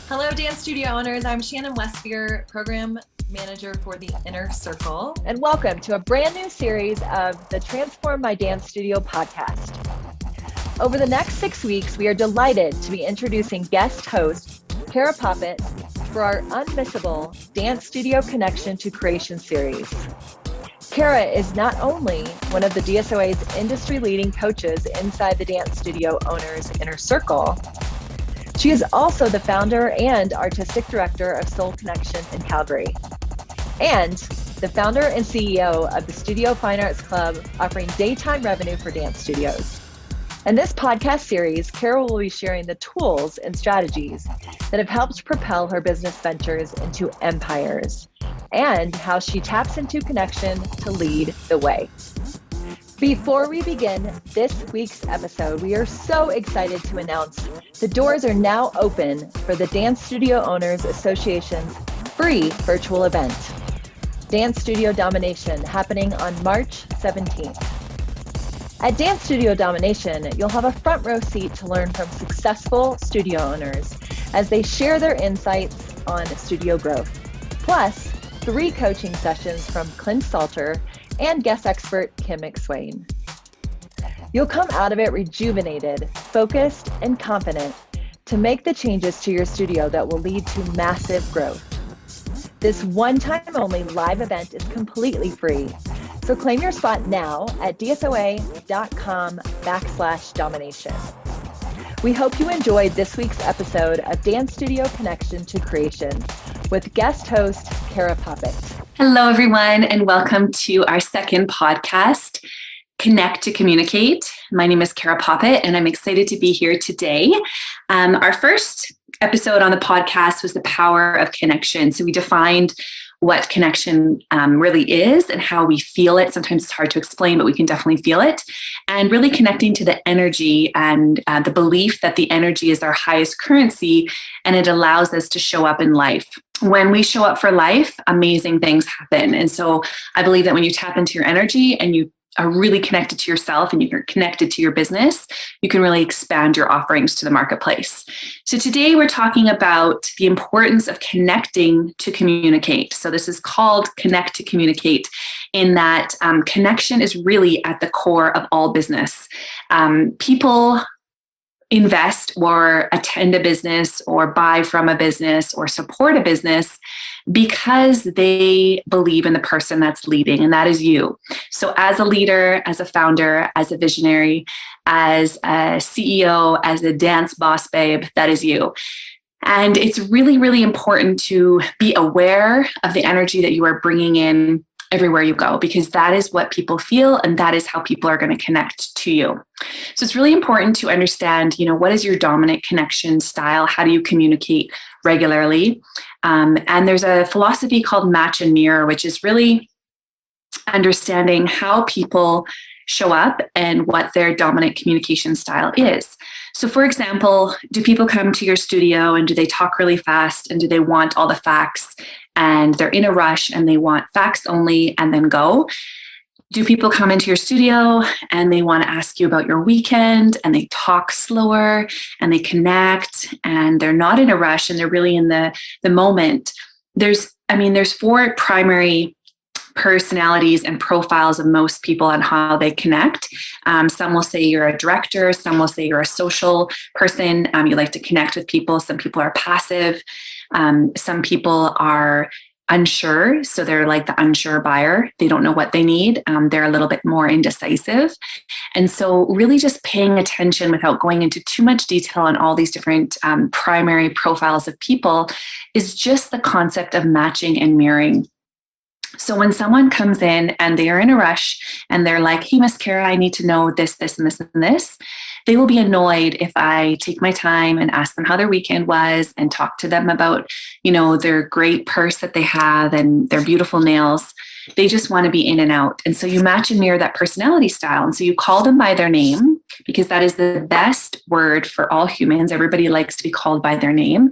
Hello, dance studio owners. I'm Shannon Westbeer, Program Manager for the Inner Circle. And welcome to a brand new series of the Transform My Dance Studio podcast. Over the next 6 weeks, we are delighted to be introducing guest host Cara Poppit for our unmissable Dance Studio Connection to Creation series. Cara is not only one of the DSOA's industry-leading coaches inside the Dance Studio Owners Inner Circle, she is also the founder and artistic director of Soul Connection in Calgary, and the founder and CEO of the Studio Fine Arts Club, offering daytime revenue for dance studios. In this podcast series, Cara will be sharing the tools and strategies that have helped propel her business ventures into empires, and how she taps into connection to lead the way. Before we begin this week's episode, we are so excited to announce the doors are now open for the Dance Studio Owners Association's free virtual event, Dance Studio Domination, happening on March 17th. At Dance Studio Domination, you'll have a front row seat to learn from successful studio owners as they share their insights on studio growth, plus 3 coaching sessions from Clint Salter and guest expert Kim McSwain. You'll come out of it rejuvenated, focused, and confident to make the changes to your studio that will lead to massive growth. This one-time only live event is completely free, so claim your spot now at dsoa.com/domination. We hope you enjoyed this week's episode of Dance Studio Connection to Creation with guest host Cara Poppit. Hello, everyone, and welcome to our second podcast, Connect to Communicate. My name is Cara Poppit, and I'm excited to be here today. Our first episode on the podcast was the power of connection. So we defined what connection really is and how we feel it. Sometimes it's hard to explain, but we can definitely feel it. And really connecting to the energy and the belief that the energy is our highest currency, and it allows us to show up in life. When we show up for life, amazing things happen. And so I believe that when you tap into your energy and you are really connected to yourself and you're connected to your business, you can really expand your offerings to the marketplace. So today we're talking about the importance of connecting to communicate. So this is called Connect to Communicate, in that connection is really at the core of all business. People invest or attend a business or buy from a business or support a business because they believe in the person that's leading, and that is you. So as a leader, as a founder, as a visionary, as a CEO, as a dance boss babe, that is you. And it's really, really important to be aware of the energy that you are bringing in everywhere you go, because that is what people feel and that is how people are going to connect to you. So it's really important to understand, what is your dominant connection style? How do you communicate regularly? And there's a philosophy called match and mirror, which is really understanding how people show up and what their dominant communication style is. So for example, do people come to your studio and do they talk really fast and do they want all the facts and they're in a rush and they want facts only and then go? Do people come into your studio and they want to ask you about your weekend and they talk slower and they connect and they're not in a rush and they're really in the moment? There's 4 primary personalities and profiles of most people on how they connect. Some will say you're a director. Some will say you're a social person. You like to connect with people. Some people are passive. Some people are unsure. So they're like the unsure buyer. They don't know what they need. They're a little bit more indecisive. And so really just paying attention without going into too much detail on all these different primary profiles of people is just the concept of matching and mirroring. So when someone comes in and they are in a rush and they're like, hey, Miss Cara, I need to know this, this, and this, and this, they will be annoyed if I take my time and ask them how their weekend was and talk to them about, their great purse that they have and their beautiful nails. They just want to be in and out. And so you match and mirror that personality style. And so you call them by their name, because that is the best word for all humans. Everybody likes to be called by their name.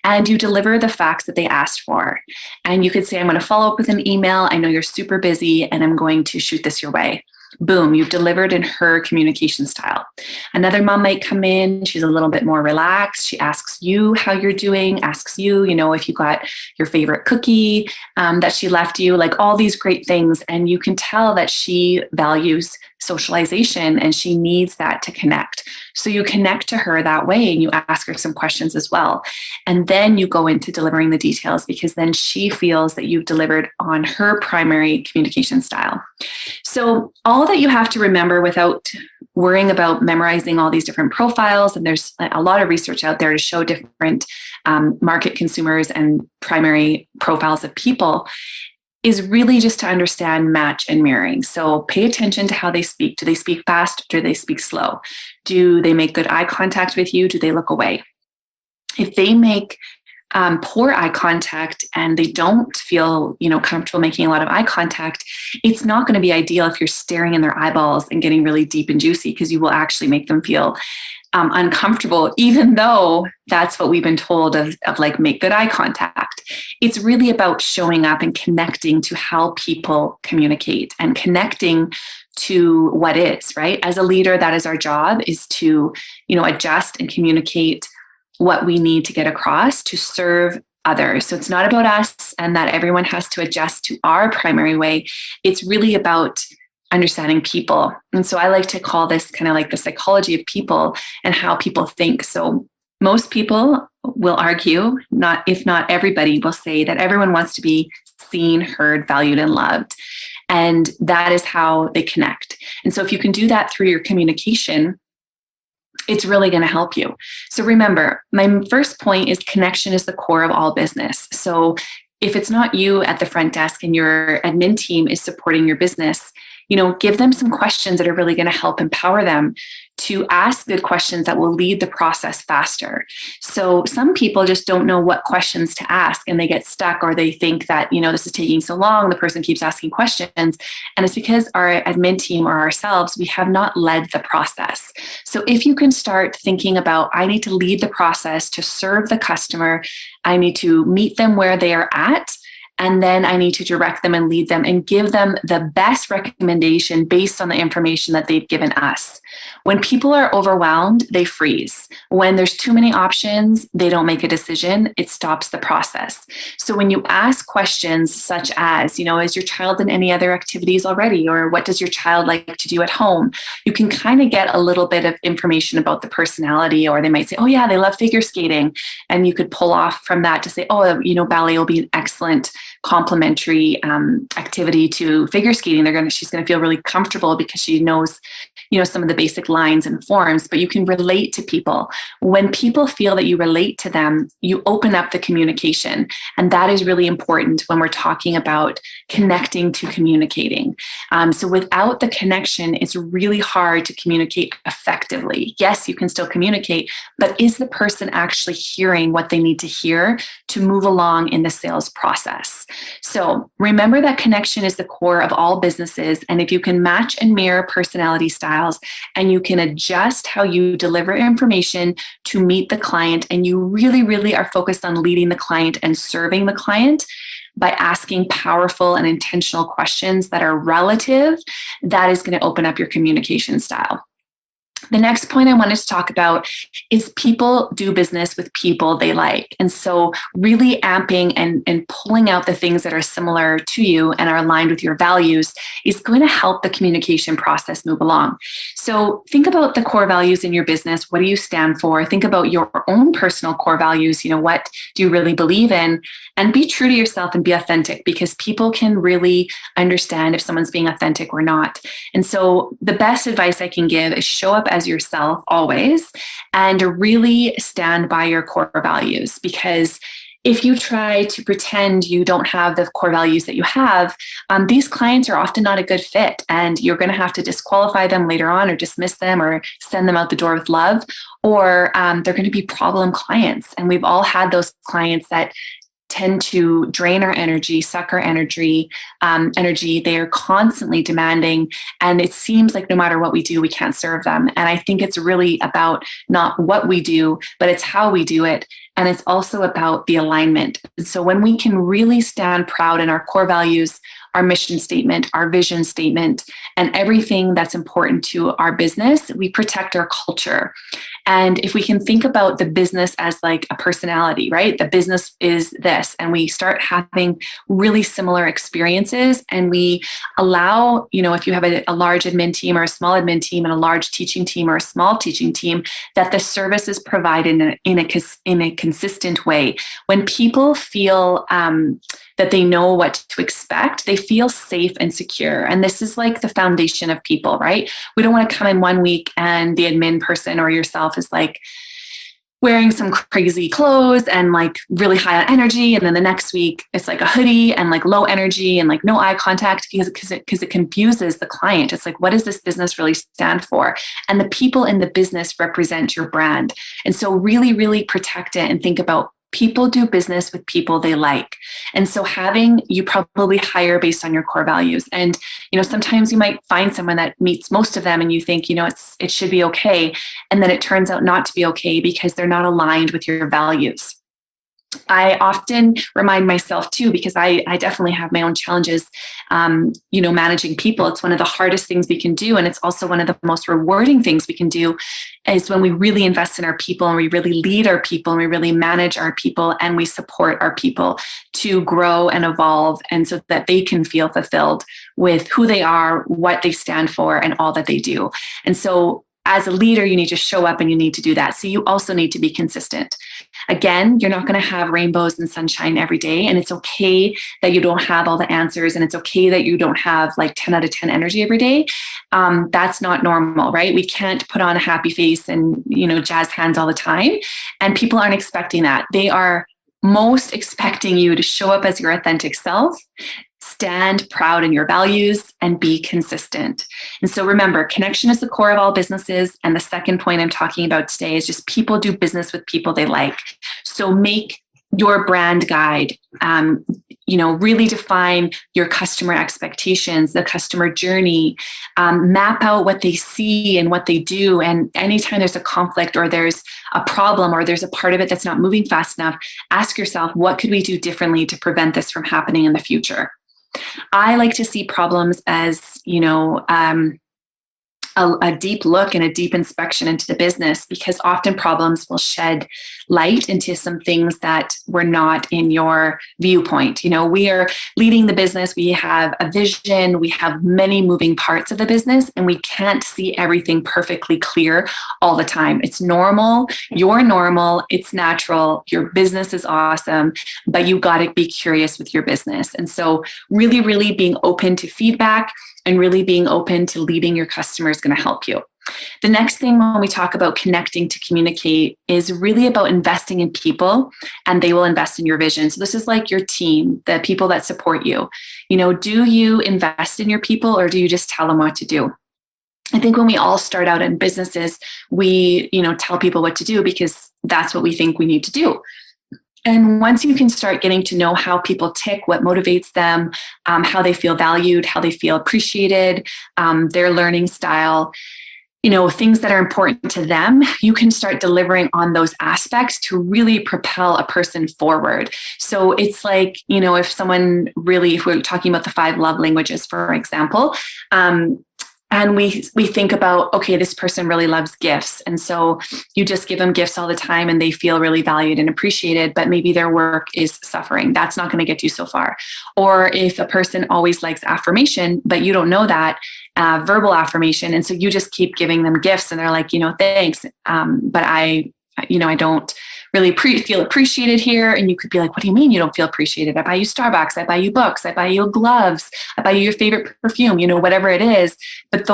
And you deliver the facts that they asked for. And you could say, I'm going to follow up with an email. I know you're super busy and I'm going to shoot this your way. Boom, you've delivered in her communication style. Another mom might come in, she's a little bit more relaxed. She asks you how you're doing, asks you, if you got your favorite cookie that she left you, like all these great things. And you can tell that she values socialization and she needs that to connect. So you connect to her that way and you ask her some questions as well. And then you go into delivering the details, because then she feels that you've delivered on her primary communication style. So all that you have to remember, without worrying about memorizing all these different profiles, and there's a lot of research out there to show different market consumers and primary profiles of people, is really just to understand match and mirroring. So pay attention to how they speak. Do they speak fast? Do they speak slow? Do they make good eye contact with you? Do they look away? If they make poor eye contact and they don't feel, comfortable making a lot of eye contact, it's not going to be ideal if you're staring in their eyeballs and getting really deep and juicy, because you will actually make them feel uncomfortable, even though that's what we've been told of like, make good eye contact. It's really about showing up and connecting to how people communicate and connecting to what is, right? As a leader, that is our job, is to, adjust and communicate what we need to get across to serve others. So it's not about us and that everyone has to adjust to our primary way. It's really about understanding people. And so I like to call this kind of like the psychology of people and how people think. So most people will argue, if not everybody will say that everyone wants to be seen, heard, valued, and loved. And that is how they connect. And so if you can do that through your communication, it's really going to help you. So remember, my first point is connection is the core of all business. So if it's not you at the front desk and your admin team is supporting your business, give them some questions that are really going to help empower them to ask good questions that will lead the process faster. So some people just don't know what questions to ask and they get stuck, or they think that, this is taking so long, the person keeps asking questions. And it's because our admin team or ourselves, we have not led the process. So if you can start thinking about, I need to lead the process to serve the customer, I need to meet them where they are at, and then I need to direct them and lead them and give them the best recommendation based on the information that they've given us. When people are overwhelmed, they freeze. When there's too many options, they don't make a decision. It stops the process. So when you ask questions such as, is your child in any other activities already? Or what does your child like to do at home? You can kind of get a little bit of information about the personality, or they might say, oh yeah, they love figure skating. And you could pull off from that to say, oh, ballet will be an excellent complementary activity to figure skating. She's going to feel really comfortable because she knows, some of the basic lines and forms, but you can relate to people. When people feel that you relate to them, you open up the communication. And that is really important when we're talking about connecting to communicating. So without the connection, it's really hard to communicate effectively. Yes, you can still communicate, but is the person actually hearing what they need to hear to move along in the sales process? So remember that connection is the core of all businesses. And if you can match and mirror personality styles, and you can adjust how you deliver information to meet the client, and you really, really are focused on leading the client and serving the client by asking powerful and intentional questions that are relative, that is going to open up your communication style. The next point I wanted to talk about is people do business with people they like. And so really amping and pulling out the things that are similar to you and are aligned with your values is going to help the communication process move along. So think about the core values in your business. What do you stand for? Think about your own personal core values. What do you really believe in? And be true to yourself and be authentic, because people can really understand if someone's being authentic or not. And so the best advice I can give is show up as yourself always and really stand by your core values. Because if you try to pretend you don't have the core values that you have, these clients are often not a good fit, and you're going to have to disqualify them later on, or dismiss them, or send them out the door with love, or they're going to be problem clients. And we've all had those clients that tend to drain our energy, suck our energy. They are constantly demanding, and it seems like no matter what we do, we can't serve them. And I think it's really about not what we do, but it's how we do it. And it's also about the alignment. And so when we can really stand proud in our core values, our mission statement, our vision statement, and everything that's important to our business, we protect our culture. And if we can think about the business as like a personality, right? The business is this, and we start having really similar experiences, and we allow, if you have a large admin team or a small admin team and a large teaching team or a small teaching team, that the service is provided in a consistent way. When people feel that they know what to expect, they feel safe and secure. And this is like the foundation of people, right? We don't want to come in one week and the admin person or yourself is like wearing some crazy clothes and like really high on energy. And then the next week it's like a hoodie and like low energy and like no eye contact because it confuses the client. It's like, what does this business really stand for? And the people in the business represent your brand. And so really, really protect it and think about people do business with people they like. And so you probably hire based on your core values. And, sometimes you might find someone that meets most of them and you think, it should be okay. And then it turns out not to be okay because they're not aligned with your values. I often remind myself too, because I definitely have my own challenges, managing people. It's one of the hardest things we can do. And it's also one of the most rewarding things we can do is when we really invest in our people and we really lead our people and we really manage our people and we support our people to grow and evolve. And so that they can feel fulfilled with who they are, what they stand for, and all that they do. And so as a leader, you need to show up and you need to do that. So you also need to be consistent. Again, you're not going to have rainbows and sunshine every day. And it's okay that you don't have all the answers. And it's okay that you don't have like 10 out of 10 energy every day. That's not normal, right? We can't put on a happy face and, jazz hands all the time. And people aren't expecting that. They are most expecting you to show up as your authentic self, stand proud in your values, and be consistent. And so remember, connection is the core of all businesses. And the second point I'm talking about today is just people do business with people they like. So make your brand guide, really define your customer expectations, the customer journey, map out what they see and what they do. And anytime there's a conflict or there's a problem or there's a part of it that's not moving fast enough, ask yourself, what could we do differently to prevent this from happening in the future? I like to see problems as, a deep look and a deep inspection into the business, because often problems will shed light into some things that were not in your viewpoint. We are leading the business. We have a vision. We have many moving parts of the business, and we can't see everything perfectly clear all the time. It's normal. You're normal. It's natural. Your business is awesome, but you got to be curious with your business. And so really, really being open to feedback and really being open to leading your customer is going to help you. The next thing when we talk about connecting to communicate is really about investing in people, and they will invest in your vision. So this is like your team, the people that support you. Do you invest in your people or do you just tell them what to do? I think when we all start out in businesses, we, tell people what to do because that's what we think we need to do. And once you can start getting to know how people tick, what motivates them, how they feel valued, how they feel appreciated, their learning style, things that are important to them, you can start delivering on those aspects to really propel a person forward. So it's like, if we're talking about the 5 love languages, for example, and we think about, okay, this person really loves gifts. And so you just give them gifts all the time and they feel really valued and appreciated, but maybe their work is suffering. That's not going to get you so far. Or if a person always likes affirmation, but you don't know that, verbal affirmation. And so you just keep giving them gifts and they're like, thanks. But I don't really feel appreciated here. And you could be like, what do you mean you don't feel appreciated? I buy you Starbucks, I buy you books, I buy you gloves, I buy you your favorite perfume, whatever it is. But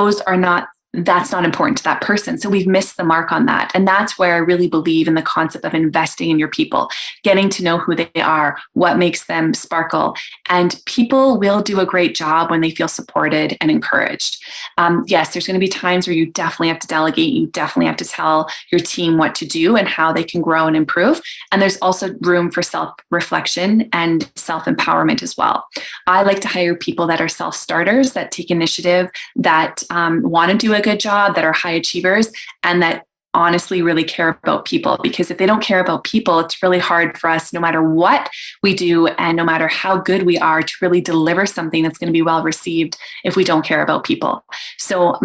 that's not important to that person. So we've missed the mark on that. And that's where I really believe in the concept of investing in your people, getting to know who they are, what makes them sparkle. And people will do a great job when they feel supported and encouraged. Yes, there's going to be times where you definitely have to delegate. You definitely have to tell your team what to do and how they can grow and improve. And there's also room for self-reflection and self-empowerment as well. I like to hire people that are self-starters, that take initiative, that want to do a good job, that are high achievers, and that honestly really care about people, because if they don't care about people, it's really hard for us, no matter what we do and no matter how good we are, to really deliver something that's going to be well received if we don't care about people. So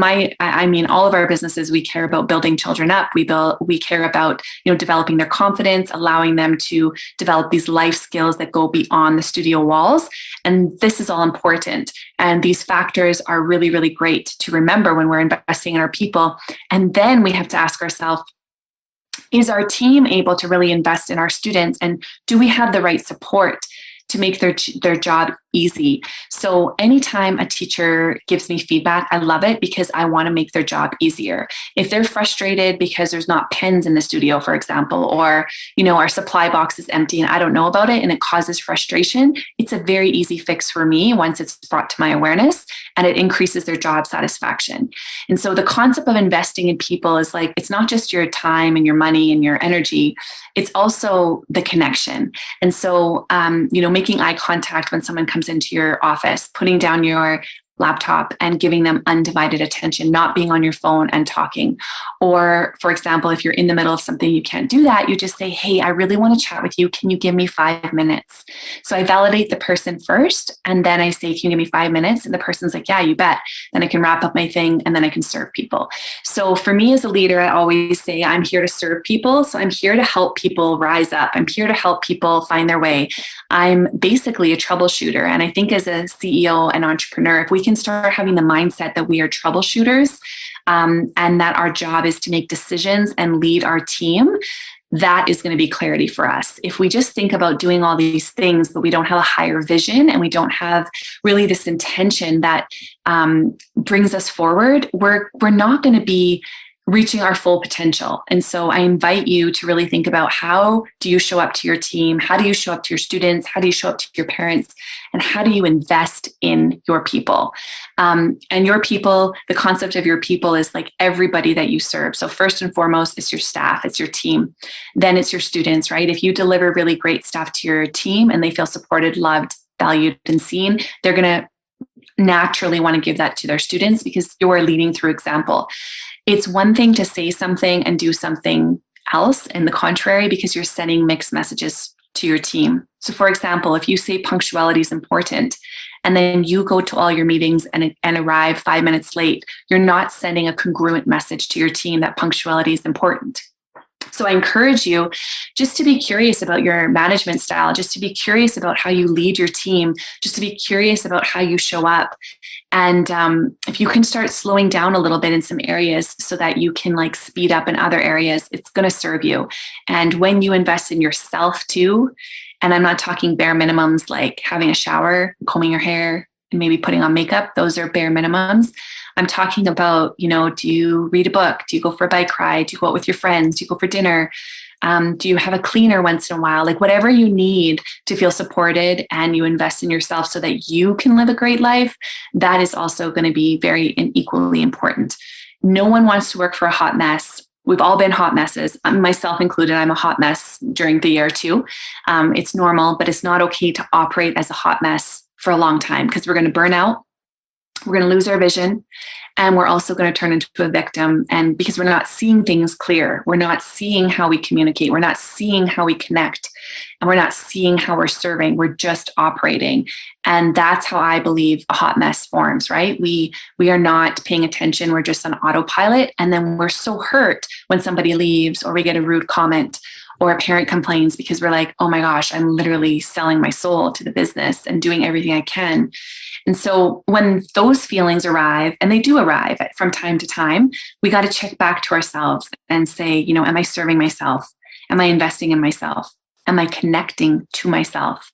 all of our businesses, we care about building children up. We care about, developing their confidence, allowing them to develop these life skills that go beyond the studio walls. And this is all important. And these factors are really, really great to remember when we're investing in our people. And then we have to ask ourselves, is our team able to really invest in our students? And do we have the right support to make their job easy? So anytime a teacher gives me feedback, I love it, because I want to make their job easier. If they're frustrated because there's not pens in the studio, for example, or, our supply box is empty and I don't know about it and it causes frustration, it's a very easy fix for me once it's brought to my awareness, and it increases their job satisfaction. And so the concept of investing in people is like, it's not just your time and your money and your energy, it's also the connection. And so, making eye contact when someone comes into your office, putting down your laptop and giving them undivided attention, not being on your phone and talking. Or, for example, if you're in the middle of something, you can't do that. You just say, hey, I really want to chat with you. Can you give me 5 minutes? So I validate the person first, and then I say, can you give me 5 minutes? And the person's like, yeah, you bet. Then I can wrap up my thing, and then I can serve people. So for me as a leader, I always say, I'm here to serve people. So I'm here to help people rise up. I'm here to help people find their way. I'm basically a troubleshooter. And I think as a CEO and entrepreneur, if we can start having the mindset that we are troubleshooters, and that our job is to make decisions and lead our team, that is going to be clarity for us. If we just think about doing all these things, but we don't have a higher vision and we don't have really this intention that brings us forward, we're not going to be reaching our full potential. And so I invite you to really think about, how do you show up to your team? How do you show up to your students? How do you show up to your parents? And how do you invest in your people? And your people, the concept of your people is like everybody that you serve. So first and foremost, it's your staff, it's your team. Then it's your students, right? If you deliver really great stuff to your team and they feel supported, loved, valued, and seen, they're going to naturally want to give that to their students, because you're leading through example. It's one thing to say something and do something else in the contrary, because you're sending mixed messages to your team. So for example, if you say punctuality is important, and then you go to all your meetings and arrive 5 minutes late, you're not sending a congruent message to your team that punctuality is important. So I encourage you just to be curious about your management style, just to be curious about how you lead your team, just to be curious about how you show up. And if you can start slowing down a little bit in some areas so that you can like speed up in other areas, it's going to serve you. And when you invest in yourself too, and I'm not talking bare minimums like having a shower, combing your hair, and maybe putting on makeup, those are bare minimums. I'm talking about, do you read a book? Do you go for a bike ride? Do you go out with your friends? Do you go for dinner? Do you have a cleaner once in a while? Like whatever you need to feel supported, and you invest in yourself so that you can live a great life, that is also going to be very and equally important. No one wants to work for a hot mess. We've all been hot messes, myself included. I'm a hot mess during the year too. It's normal, but it's not okay to operate as a hot mess for a long time, because we're going to burn out. We're going to lose our vision, and we're also going to turn into a victim. And because we're not seeing things clear, we're not seeing how we communicate, we're not seeing how we connect, and we're not seeing how we're serving. We're just operating. And that's how I believe a hot mess forms, right? We are not paying attention. We're just on autopilot. And then we're so hurt when somebody leaves, or we get a rude comment, or a parent complains, because we're like, oh my gosh, I'm literally selling my soul to the business and doing everything I can. And so when those feelings arrive, and they do arrive from time to time, we got to check back to ourselves and say, am I serving myself? Am I investing in myself? Am I connecting to myself?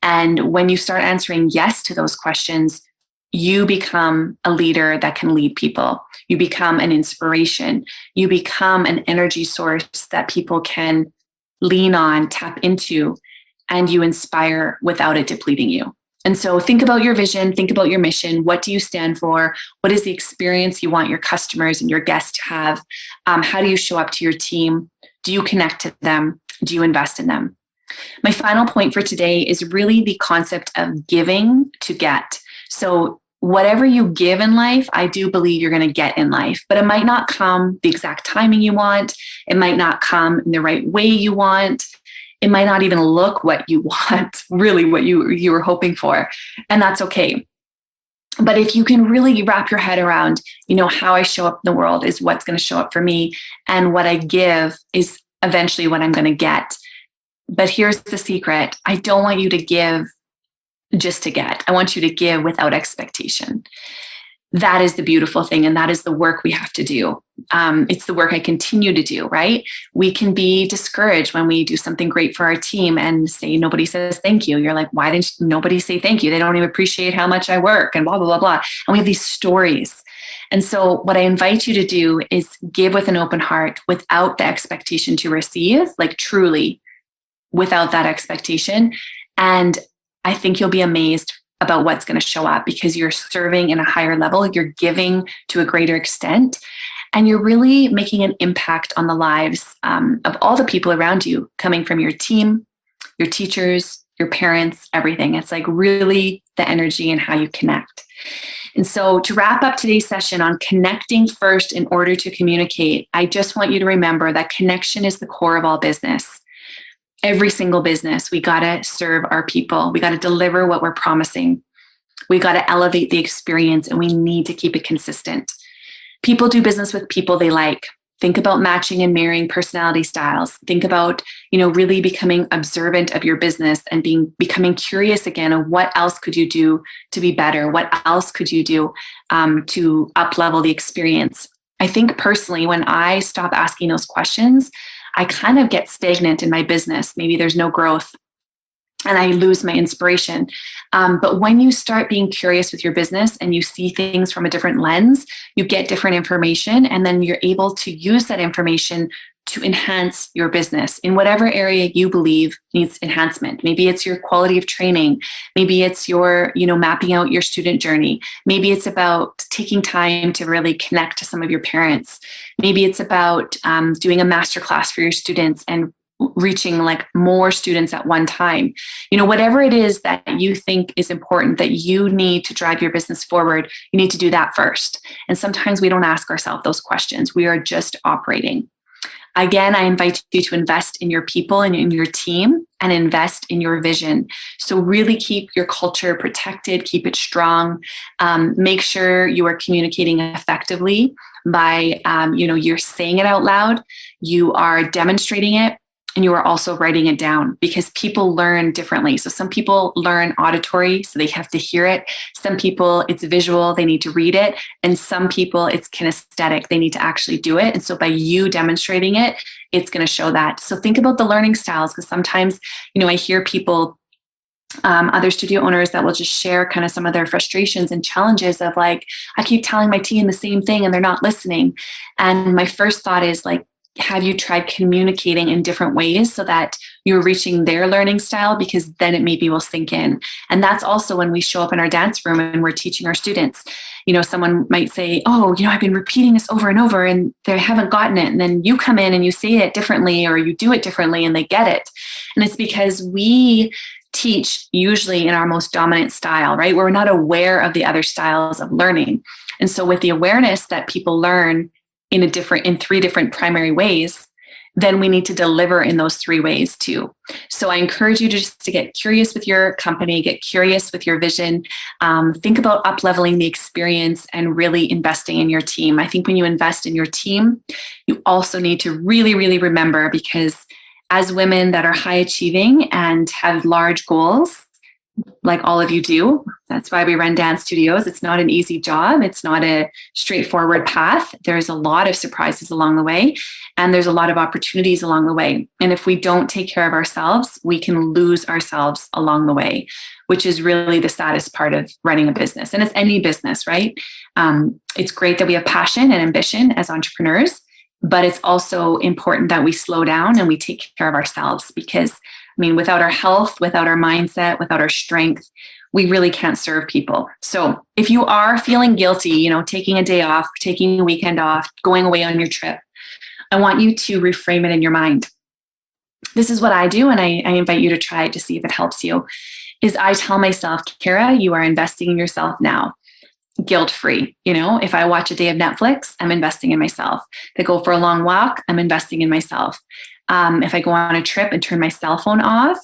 And when you start answering yes to those questions, you become a leader that can lead people. You become an inspiration. You become an energy source that people can lean on, tap into, and you inspire without it depleting you. And so think about your vision, think about your mission. What do you stand for? What is the experience you want your customers and your guests to have? How do you show up to your team? Do you connect to them? Do you invest in them? My final point for today is really the concept of giving to get. So whatever you give in life, I do believe you're going to get in life, but it might not come the exact timing you want. It might not come in the right way you want. It might not even look what you want, really what you were hoping for. And that's okay. But if you can really wrap your head around, how I show up in the world is what's going to show up for me. And what I give is eventually what I'm going to get. But here's the secret. I don't want you to give just to get. I want you to give without expectation. That is the beautiful thing. And that is the work we have to do. It's the work I continue to do, right? We can be discouraged when we do something great for our team and say, nobody says thank you. You're like, why didn't nobody say thank you? They don't even appreciate how much I work and blah, blah, blah, blah. And we have these stories. And so what I invite you to do is give with an open heart without the expectation to receive, like truly without that expectation. And I think you'll be amazed about what's going to show up because you're serving in a higher level, you're giving to a greater extent, and you're really making an impact on the lives of all the people around you, coming from your team, your teachers, your parents, everything. It's like really the energy and how you connect. And so to wrap up today's session on connecting first in order to communicate, I just want you to remember that connection is the core of all business. Every single business, we got to serve our people. We got to deliver what we're promising. We got to elevate the experience, and we need to keep it consistent. People do business with people they like. Think about matching and marrying personality styles. Think about, really becoming observant of your business and becoming curious again of what else could you do to be better? What else could you do to up-level the experience? I think personally, when I stop asking those questions, I kind of get stagnant in my business. Maybe there's no growth and I lose my inspiration. But when you start being curious with your business and you see things from a different lens, you get different information, and then you're able to use that information to enhance your business in whatever area you believe needs enhancement. Maybe it's your quality of training. Maybe it's your, mapping out your student journey. Maybe it's about taking time to really connect to some of your parents. Maybe it's about doing a masterclass for your students and reaching like more students at one time. Whatever it is that you think is important, that you need to drive your business forward, you need to do that first. And sometimes we don't ask ourselves those questions. We are just operating. Again, I invite you to invest in your people and in your team and invest in your vision. So really keep your culture protected, keep it strong. Make sure you are communicating effectively by, you're saying it out loud, you are demonstrating it, and you are also writing it down, because people learn differently. So some people learn auditory, so they have to hear it. Some people, it's visual, they need to read it. And some people, it's kinesthetic, they need to actually do it. And so by you demonstrating it, it's going to show that. So think about the learning styles, because sometimes, I hear people, other studio owners that will just share kind of some of their frustrations and challenges of like, I keep telling my team the same thing and they're not listening. And my first thought is like, have you tried communicating in different ways so that you're reaching their learning style? Because then it maybe will sink in. And that's also when we show up in our dance room and we're teaching our students. Someone might say, oh, I've been repeating this over and over and they haven't gotten it. And then you come in and you say it differently or you do it differently and they get it. And it's because we teach usually in our most dominant style, right? We're not aware of the other styles of learning. And so with the awareness that people learn in three different primary ways, then we need to deliver in those three ways too. So I encourage you to get curious with your company, get curious with your vision, think about up-leveling the experience and really investing in your team. I think when you invest in your team, you also need to really, really remember, because as women that are high achieving and have large goals, like all of you do. That's why we run dance studios. It's not an easy job. It's not a straightforward path. There's a lot of surprises along the way, and there's a lot of opportunities along the way. And if we don't take care of ourselves, we can lose ourselves along the way, which is really the saddest part of running a business. And it's any business, right? It's great that we have passion and ambition as entrepreneurs, but it's also important that we slow down and we take care of ourselves, because without our health, without our mindset, without our strength, we really can't serve people. So if you are feeling guilty, taking a day off, taking a weekend off, going away on your trip, I want you to reframe it in your mind. This is what I do, and I invite you to try it to see if it helps you, is I tell myself, Cara, you are investing in yourself now. guilt-free. If I watch a day of Netflix, I'm investing in myself. If I go for a long walk, I'm investing in myself. If I go on a trip and turn my cell phone off,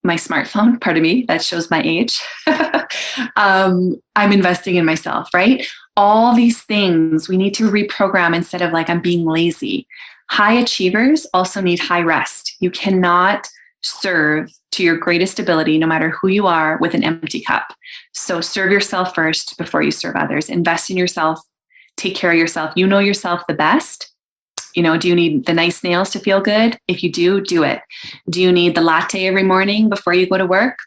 my smartphone, pardon me, that shows my age, I'm investing in myself, right? All these things we need to reprogram instead of like, I'm being lazy. High achievers also need high rest. You cannot serve to your greatest ability, no matter who you are, with an empty cup. So serve yourself first before you serve others. Invest in yourself. Take care of yourself. You know yourself the best. Do you need the nice nails to feel good? If you do, do it. Do you need the latte every morning before you go to work?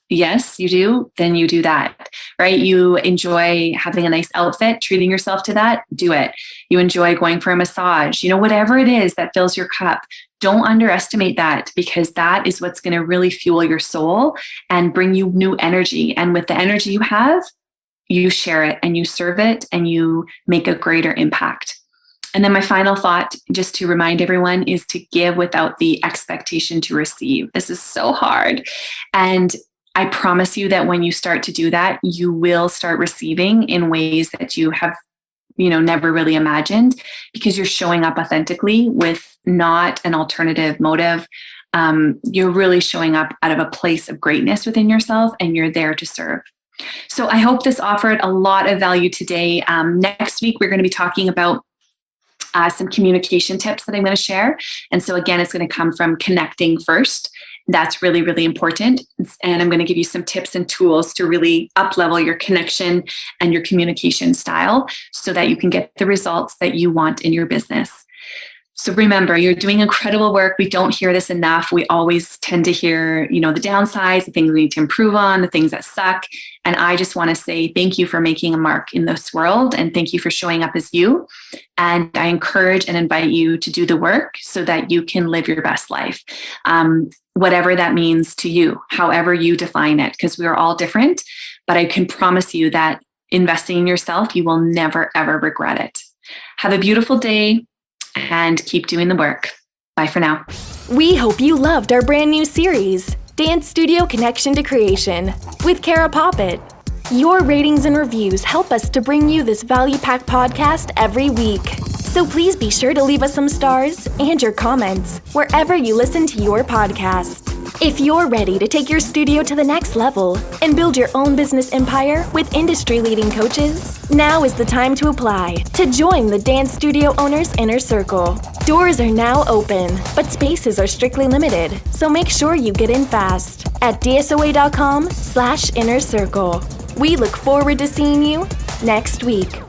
Yes, you do. Then you do that, right? You enjoy having a nice outfit, treating yourself to that, do it. You enjoy going for a massage, whatever it is that fills your cup. Don't underestimate that, because that is what's going to really fuel your soul and bring you new energy. And with the energy you have, you share it and you serve it and you make a greater impact. And then my final thought, just to remind everyone, is to give without the expectation to receive. This is so hard. And I promise you that when you start to do that, you will start receiving in ways that you have, never really imagined, because you're showing up authentically with not an alternative motive. You're really showing up out of a place of greatness within yourself, and you're there to serve. So I hope this offered a lot of value today. Next week, we're going to be talking about some communication tips that I'm going to share. And so again, it's going to come from connecting first. That's really, really important. And I'm going to give you some tips and tools to really up-level your connection and your communication style so that you can get the results that you want in your business. So remember, you're doing incredible work. We don't hear this enough. We always tend to hear, the downsides, the things we need to improve on, the things that suck. And I just want to say thank you for making a mark in this world. And thank you for showing up as you. And I encourage and invite you to do the work so that you can live your best life. Whatever that means to you, however you define it, because we are all different. But I can promise you that investing in yourself, you will never, ever regret it. Have a beautiful day. And keep doing the work. Bye for now. We hope you loved our brand new series, Dance Studio Connection to Creation, with Cara Poppit. Your ratings and reviews help us to bring you this value-packed podcast every week. So please be sure to leave us some stars and your comments wherever you listen to your podcast. If you're ready to take your studio to the next level and build your own business empire with industry-leading coaches, now is the time to apply to join the Dance Studio Owners Inner Circle. Doors are now open, but spaces are strictly limited, so make sure you get in fast at dsoa.com/inner circle. We look forward to seeing you next week.